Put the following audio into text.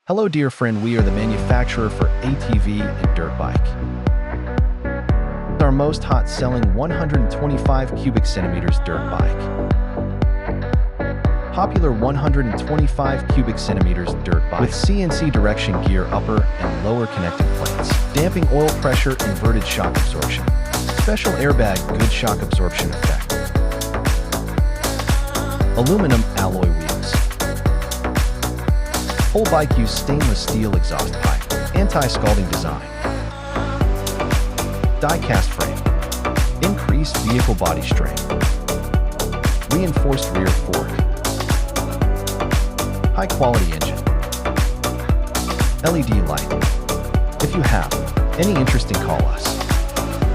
Hello dear friend, we are the manufacturer for ATV and dirt bike. Our most hot-selling 125 cubic centimeters dirt bike. Popular 125 cubic centimeters dirt bike with CNC direction gear upper and lower connecting plates, damping oil pressure, inverted shock absorption, special airbag, good shock absorption effect, aluminum alloy wheels. Whole bike use stainless steel exhaust pipe, anti-scalding design, die-cast frame, increased vehicle body strength, reinforced rear fork, high-quality engine, LED light. If you have any interest, call us.